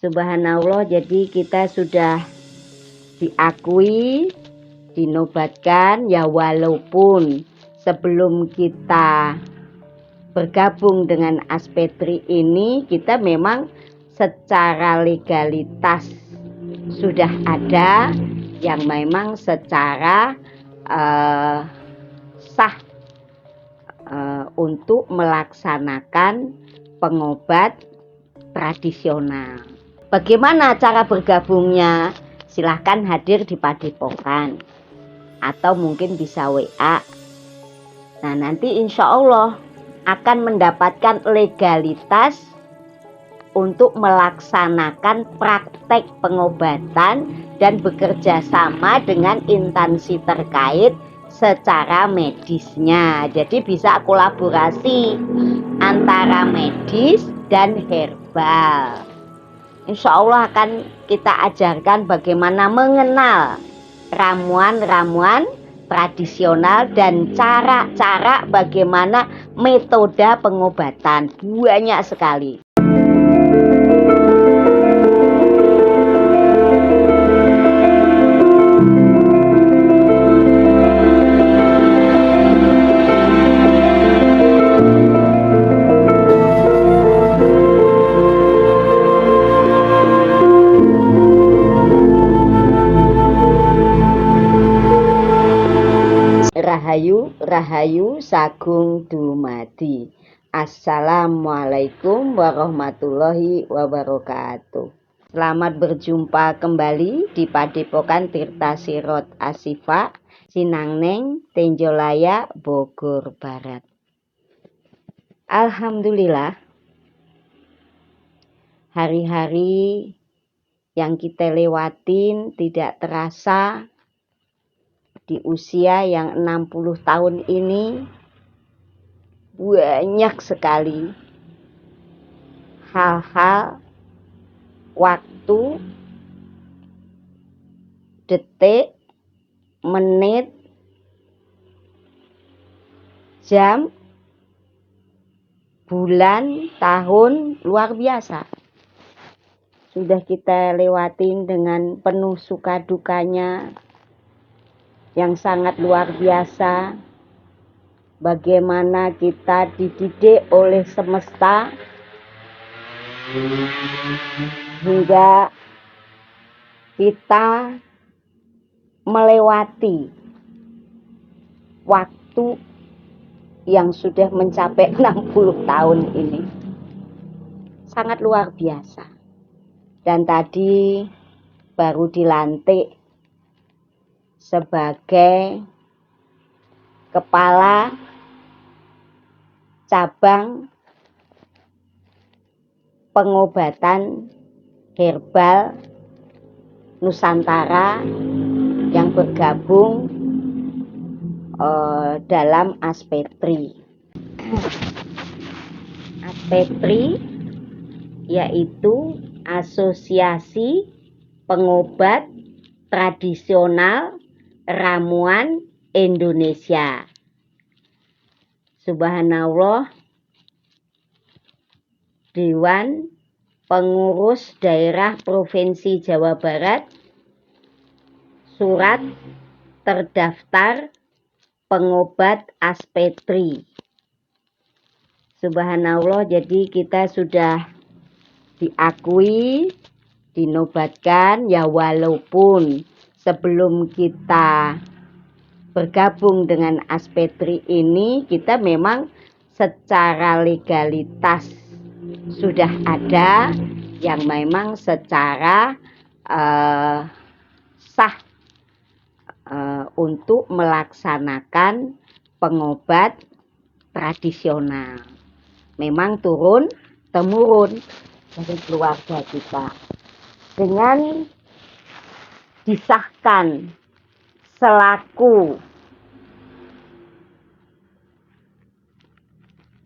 Subhanallah, jadi kita sudah diakui, dinobatkan ya, walaupun sebelum kita bergabung dengan Aspetri ini kita memang secara legalitas sudah ada yang memang secara sah untuk melaksanakan pengobat tradisional. Bagaimana cara bergabungnya? Silahkan hadir di Padepokan atau mungkin bisa WA. Nah, nanti insya Allah akan mendapatkan legalitas untuk melaksanakan praktek pengobatan dan bekerja sama dengan instansi terkait secara medisnya. Jadi bisa kolaborasi antara medis dan herbal. Insya Allah akan kita ajarkan bagaimana mengenal ramuan-ramuan tradisional dan cara-cara bagaimana metode pengobatan. Banyak sekali. Rahayu, rahayu sagung dumadi. Assalamualaikum warahmatullahi wabarakatuh. Selamat berjumpa kembali di Padepokan Tirta Sirot Asifa, Sinangneng, Tenjolaya, Bogor Barat. Alhamdulillah, hari-hari yang kita lewatin tidak terasa. Di usia yang 60 tahun ini banyak sekali hal-hal, waktu, detik, menit, jam, bulan, tahun luar biasa. Sudah kita lewatin dengan penuh suka dukanya yang sangat luar biasa. Bagaimana kita dididik oleh semesta hingga kita melewati waktu yang sudah mencapai 60 tahun ini. Sangat luar biasa. Dan tadi baru dilantik sebagai kepala cabang pengobatan herbal Nusantara yang bergabung dalam Aspetri. Aspetri yaitu Asosiasi Pengobat Tradisional Ramuan Indonesia. Subhanallah, Dewan Pengurus Daerah Provinsi Jawa Barat, surat terdaftar pengobat Aspetri. Subhanallah, jadi kita sudah diakui, dinobatkan ya, walaupun sebelum kita bergabung dengan Aspetri ini kita memang secara legalitas sudah ada yang memang secara sah untuk melaksanakan pengobat tradisional. Memang turun temurun dari keluarga kita, dengan disahkan selaku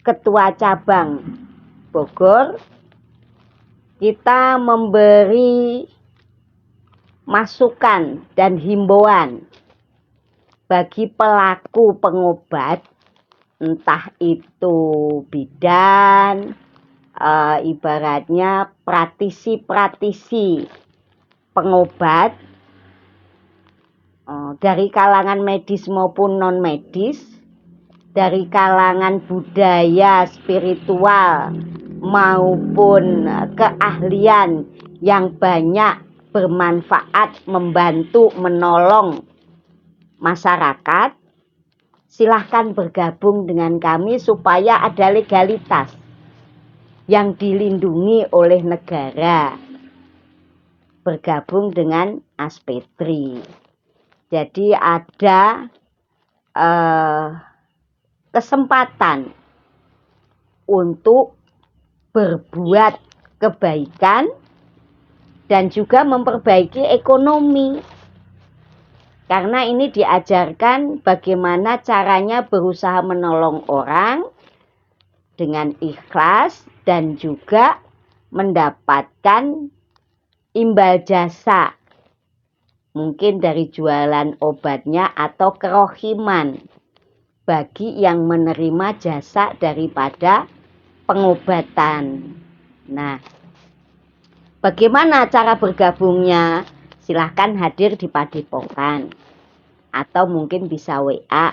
ketua cabang Bogor, kita memberi masukan dan himbauan bagi pelaku pengobat, entah itu bidan, ibaratnya praktisi-praktisi pengobat dari kalangan medis maupun non medis, dari kalangan budaya spiritual maupun keahlian yang banyak bermanfaat, membantu, menolong masyarakat, silahkan bergabung dengan kami supaya ada legalitas yang dilindungi oleh negara. Bergabung dengan Aspetri. Jadi ada kesempatan untuk berbuat kebaikan dan juga memperbaiki ekonomi. Karena ini diajarkan bagaimana caranya berusaha menolong orang dengan ikhlas dan juga mendapatkan imbal jasa. Mungkin dari jualan obatnya atau kerohiman bagi yang menerima jasa daripada pengobatan. Nah, bagaimana cara bergabungnya? Silahkan hadir di Padepokan atau mungkin bisa WA.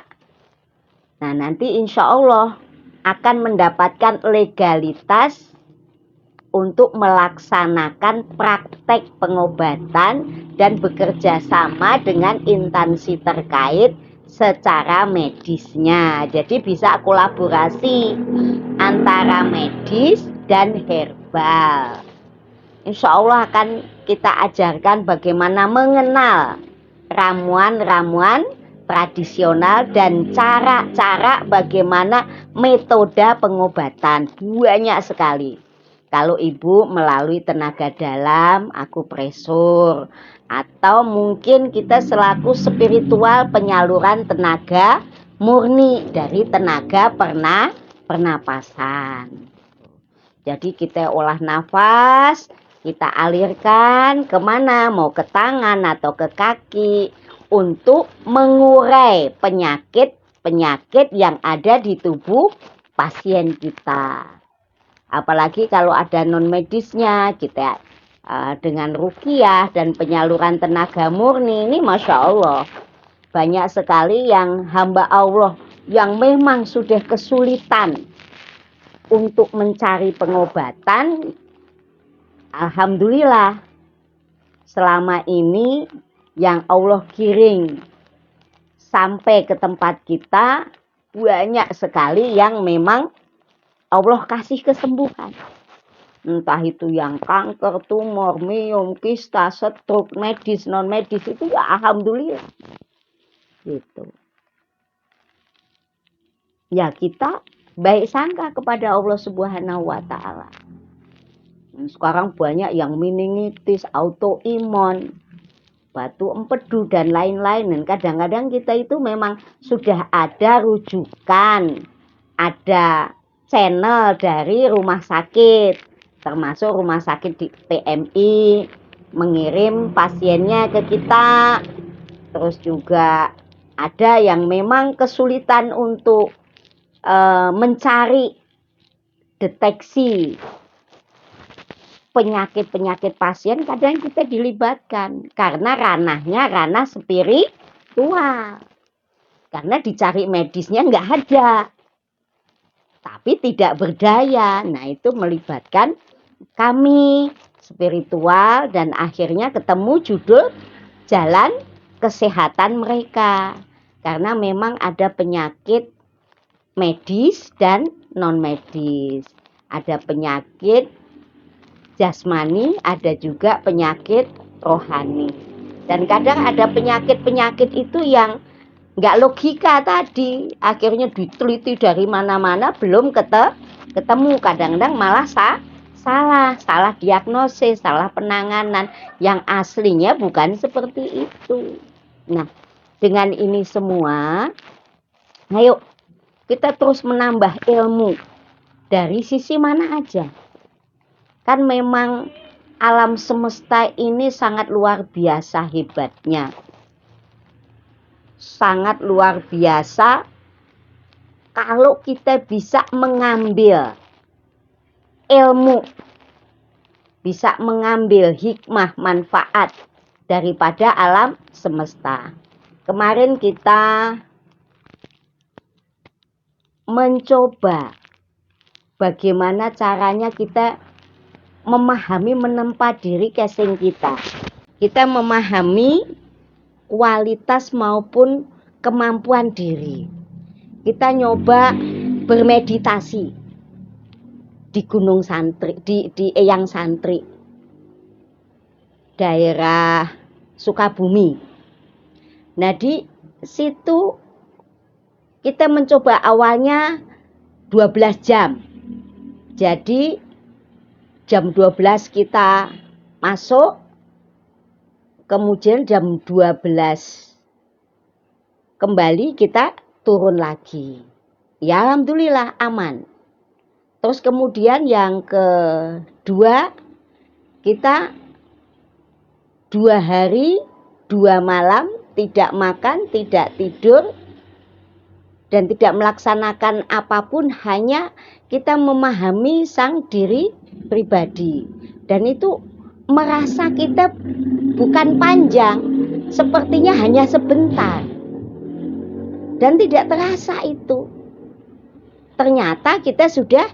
Nah, nanti insya Allah akan mendapatkan legalitas untuk melaksanakan praktek pengobatan dan bekerja sama dengan instansi terkait secara medisnya. Jadi bisa kolaborasi antara medis dan herbal. Insya Allah akan kita ajarkan bagaimana mengenal ramuan-ramuan tradisional dan cara-cara bagaimana metode pengobatan. Banyak sekali. Kalau ibu melalui tenaga dalam, akupresur, atau mungkin kita selaku spiritual penyaluran tenaga murni dari tenaga pernapasan. Jadi kita olah nafas, kita alirkan kemana, mau ke tangan atau ke kaki untuk mengurai penyakit-penyakit yang ada di tubuh pasien kita. Apalagi kalau ada non medisnya, kita dengan ruqyah dan penyaluran tenaga murni ini Masya Allah. Banyak sekali yang hamba Allah yang memang sudah kesulitan untuk mencari pengobatan. Alhamdulillah selama ini yang Allah kirim sampai ke tempat kita banyak sekali yang memang Allah kasih kesembuhan. Entah itu yang kanker, tumor, miom, kista, stroke, medis, non medis itu ya alhamdulillah. Gitu. Ya kita baik sangka kepada Allah Subhanahu wa taala. Sekarang banyak yang meningitis, autoimun, batu empedu dan lain-lain. Dan kadang-kadang kita itu memang sudah ada rujukan, ada channel dari rumah sakit, termasuk rumah sakit di PMI mengirim pasiennya ke kita. Terus juga ada yang memang kesulitan untuk mencari deteksi penyakit-penyakit pasien, kadang kita dilibatkan karena ranahnya ranah spiritual. Karena dicari medisnya nggak ada, tapi tidak berdaya. Nah itu melibatkan kami spiritual dan akhirnya ketemu judul jalan kesehatan mereka. Karena memang ada penyakit medis dan non medis. Ada penyakit jasmani, ada juga penyakit rohani. Dan kadang ada penyakit-penyakit itu yang nggak logika tadi. Akhirnya diteliti dari mana-mana belum ketemu. Kadang-kadang malah salah diagnosis, salah penanganan. Yang aslinya bukan seperti itu. Nah, dengan ini semua, ayo kita terus menambah ilmu dari sisi mana aja. Kan memang alam semesta ini sangat luar biasa hebatnya. Sangat luar biasa kalau kita bisa mengambil ilmu, bisa mengambil hikmah manfaat daripada alam semesta. Kemarin kita mencoba bagaimana caranya kita memahami menempa diri casing kita. Kita memahami kualitas maupun kemampuan diri. Kita nyoba bermeditasi di Gunung Santri, di Eyang Santri, daerah Sukabumi. Nah, di situ kita mencoba awalnya 12 jam. Jadi jam 12 kita masuk, kemudian jam 12 kembali kita turun lagi. Ya alhamdulillah aman. Terus kemudian yang kedua, kita 2 hari 2 malam tidak makan, tidak tidur, dan tidak melaksanakan apapun, hanya kita memahami sang diri pribadi. Dan itu merasa kita bukan panjang, sepertinya hanya sebentar. Dan tidak terasa itu. Ternyata kita sudah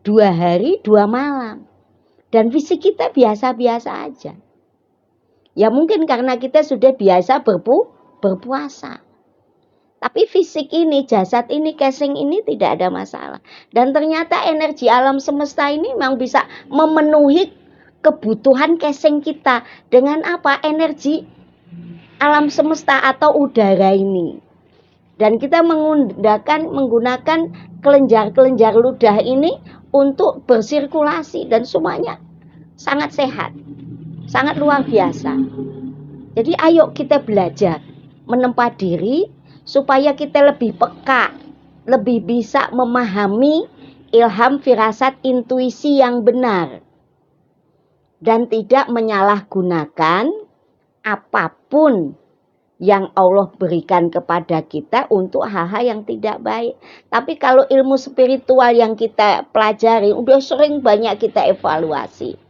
2 hari 2 malam. Dan fisik kita biasa-biasa aja. Ya mungkin karena kita sudah biasa berpuasa. Tapi fisik ini, jasad ini, casing ini tidak ada masalah. Dan ternyata energi alam semesta ini memang bisa memenuhi kebutuhan casing kita. Dengan apa? Energi alam semesta atau udara ini. Dan kita menggunakan kelenjar-kelenjar ludah ini untuk bersirkulasi. Dan semuanya sangat sehat. Sangat luar biasa. Jadi ayo kita belajar menempa diri supaya kita lebih peka, lebih bisa memahami ilham, firasat, intuisi yang benar. Dan tidak menyalahgunakan apapun yang Allah berikan kepada kita untuk hal-hal yang tidak baik. Tapi kalau ilmu spiritual yang kita pelajari, udah sering banyak kita evaluasi.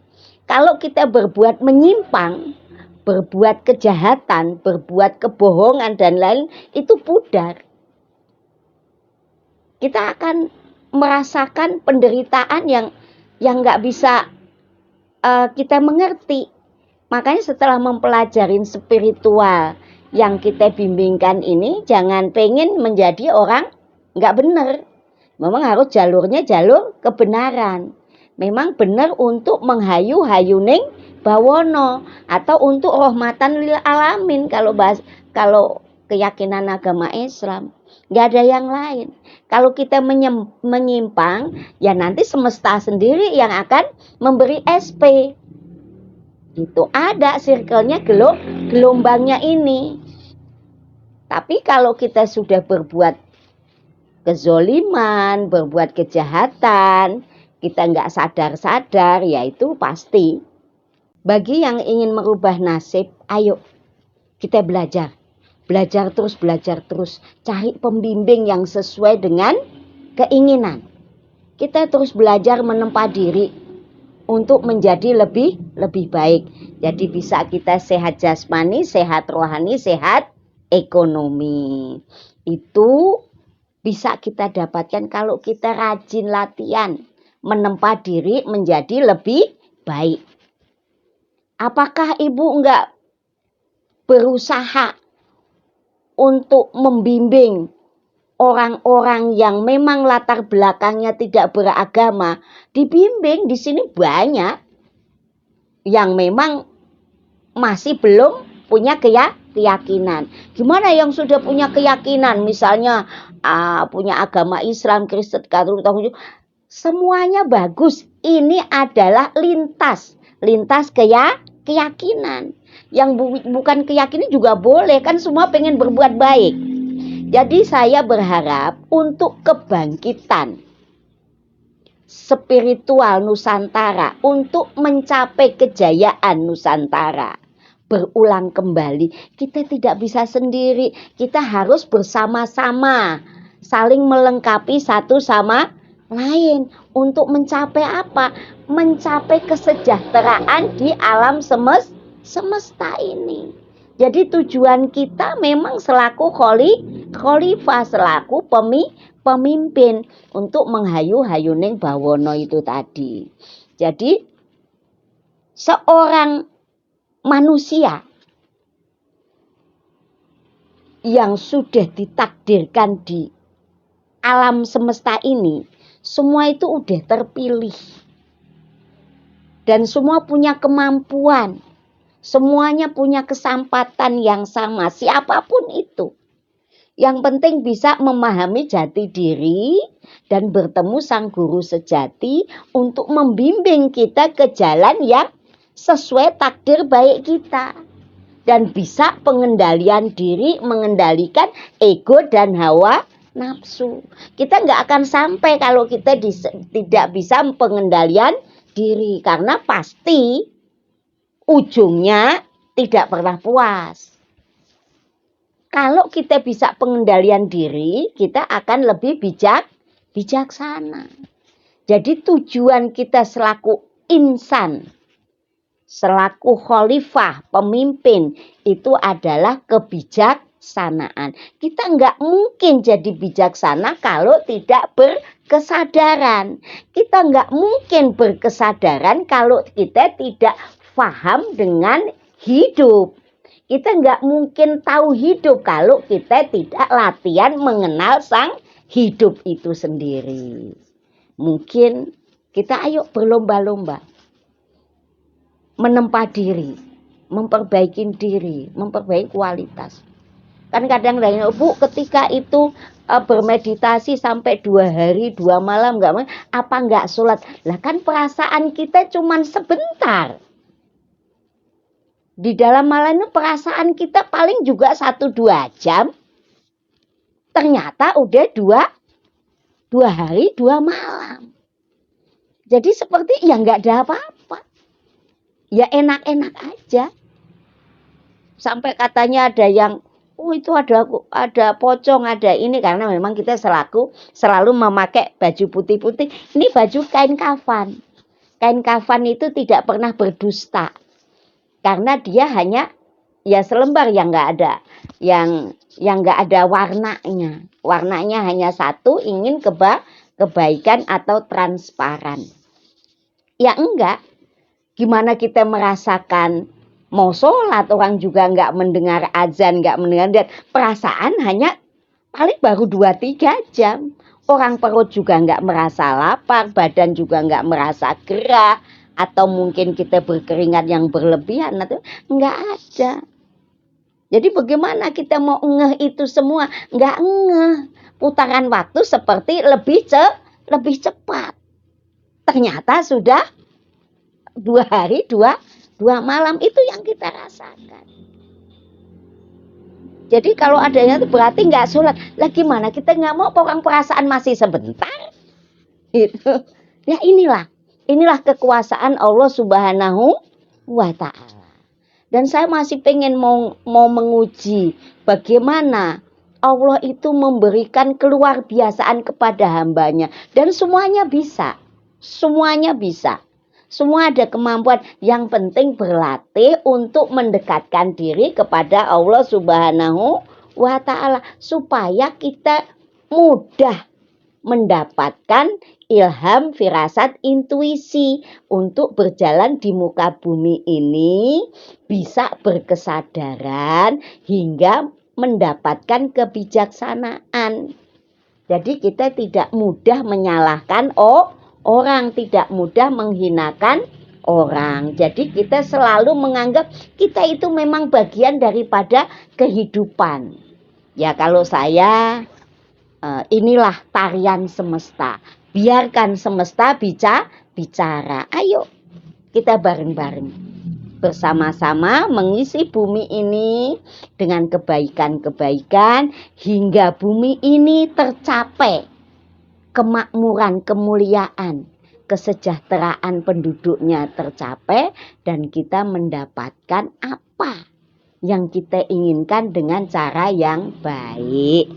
Kalau kita berbuat menyimpang, berbuat kejahatan, berbuat kebohongan dan lain, itu pudar. Kita akan merasakan penderitaan yang nggak bisa kita mengerti. Makanya setelah mempelajari spiritual yang kita bimbingkan ini, jangan pengen menjadi orang nggak benar. Memang harus jalurnya jalur kebenaran. Memang benar untuk menghayu-hayu ning bawono atau untuk rahmatan lil alamin kalau keyakinan agama Islam. Nggak ada yang lain. Kalau kita menyimpang, ya nanti semesta sendiri yang akan memberi SP. Itu ada circle-nya, gelombangnya ini. Tapi kalau kita sudah berbuat kezoliman, berbuat kejahatan, kita nggak sadar-sadar, ya itu pasti. Bagi yang ingin merubah nasib, ayo kita belajar. Belajar terus. Cari pembimbing yang sesuai dengan keinginan. Kita terus belajar menempa diri untuk menjadi lebih baik. Jadi bisa kita sehat jasmani, sehat rohani, sehat ekonomi. Itu bisa kita dapatkan kalau kita rajin latihan menempa diri menjadi lebih baik. Apakah ibu enggak berusaha untuk membimbing orang-orang yang memang latar belakangnya tidak beragama? Dibimbing di sini banyak yang memang masih belum punya keyakinan. Gimana yang sudah punya keyakinan? Misalnya punya agama Islam, Kristen, Katolik, semuanya bagus. Ini adalah lintas keyakinan. Yang bukan keyakinan juga boleh, kan semua pengen berbuat baik. Jadi saya berharap untuk kebangkitan spiritual Nusantara, untuk mencapai kejayaan Nusantara, berulang kembali. Kita tidak bisa sendiri, kita harus bersama-sama, saling melengkapi satu sama lain. Untuk mencapai apa? Mencapai kesejahteraan di alam semesta ini. Jadi tujuan kita memang selaku khalifah, selaku pemimpin untuk menghayu-hayuning bawono itu tadi. Jadi seorang manusia yang sudah ditakdirkan di alam semesta ini, semua itu udah terpilih. Dan semua punya kemampuan. Semuanya punya kesempatan yang sama, siapapun itu. Yang penting bisa memahami jati diri dan bertemu sang guru sejati untuk membimbing kita ke jalan yang sesuai takdir baik kita. Dan bisa pengendalian diri, mengendalikan ego dan hawa nafsu. Kita nggak akan sampai kalau kita tidak bisa pengendalian diri. Karena pasti ujungnya tidak pernah puas. Kalau kita bisa pengendalian diri, kita akan lebih bijaksana. Jadi tujuan kita selaku insan, selaku khalifah, pemimpin, itu adalah kebijaksanaan. Kita nggak mungkin jadi bijaksana kalau tidak berkesadaran. Kita nggak mungkin berkesadaran kalau kita tidak paham dengan hidup. Kita nggak mungkin tahu hidup kalau kita tidak latihan mengenal sang hidup itu sendiri. Mungkin kita ayo berlomba-lomba menempa diri, memperbaiki diri, memperbaiki kualitas. Kan kadang-kadang Bu ketika itu bermeditasi sampai 2 hari 2 malam nggak sholat. Lah kan perasaan kita cuman sebentar. Di dalam malam itu perasaan kita paling juga 1-2 jam. Ternyata udah 2 hari 2 malam. Jadi seperti ya nggak ada apa-apa. Ya enak-enak aja. Sampai katanya ada yang, itu ada pocong, ada ini. Karena memang kita selalu memakai baju putih-putih. Ini baju kain kafan. Kain kafan itu tidak pernah berdusta. Karena dia hanya ya selembar yang nggak ada, yang nggak ada warnanya. Warnanya hanya satu, ingin kebaikan atau transparan. Ya enggak. Gimana kita merasakan mau sholat, orang juga nggak mendengar azan, nggak mendengar, dan perasaan hanya paling baru 2-3 jam. Orang perut juga nggak merasa lapar, badan juga nggak merasa gerah. Atau mungkin kita berkeringat yang berlebihan, atau nggak ada. Jadi bagaimana kita mau ngeh itu semua? Nggak ngeh. Putaran waktu seperti lebih cepat. Ternyata sudah 2 hari 2 malam, itu yang kita rasakan. Jadi kalau adanya itu berarti nggak sholat. Lah gimana kita nggak mau, orang perasaan masih sebentar. Itu. Ya inilah kekuasaan Allah Subhanahu wa Ta'ala. Dan saya masih pengen mau menguji bagaimana Allah itu memberikan keluar biasaan kepada hambanya. Dan semuanya bisa. Semua ada kemampuan. Yang penting berlatih untuk mendekatkan diri kepada Allah Subhanahu wa Ta'ala. Supaya kita mudah mendapatkan ilham, firasat, intuisi untuk berjalan di muka bumi ini, bisa berkesadaran hingga mendapatkan kebijaksanaan. Jadi kita tidak mudah menyalahkan orang, tidak mudah menghinakan orang. Jadi kita selalu menganggap kita itu memang bagian daripada kehidupan. Ya kalau saya inilah tarian semesta. Biarkan semesta bicara. Ayo kita bareng-bareng bersama-sama mengisi bumi ini dengan kebaikan-kebaikan hingga bumi ini tercapai kemakmuran, kemuliaan, kesejahteraan penduduknya tercapai dan kita mendapatkan apa yang kita inginkan dengan cara yang baik.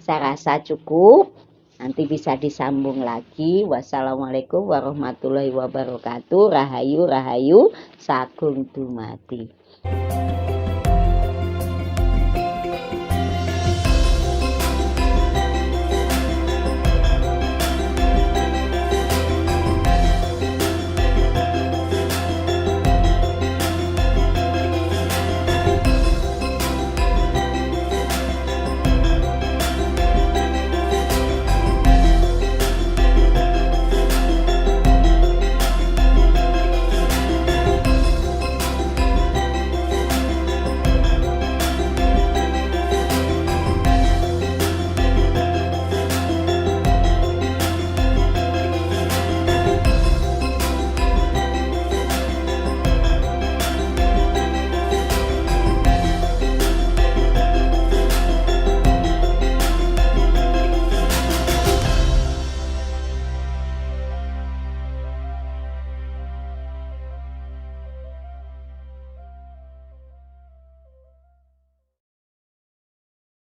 Saya rasa cukup. Nanti bisa disambung lagi. Wassalamualaikum warahmatullahi wabarakatuh. Rahayu, rahayu, sagung dumadi.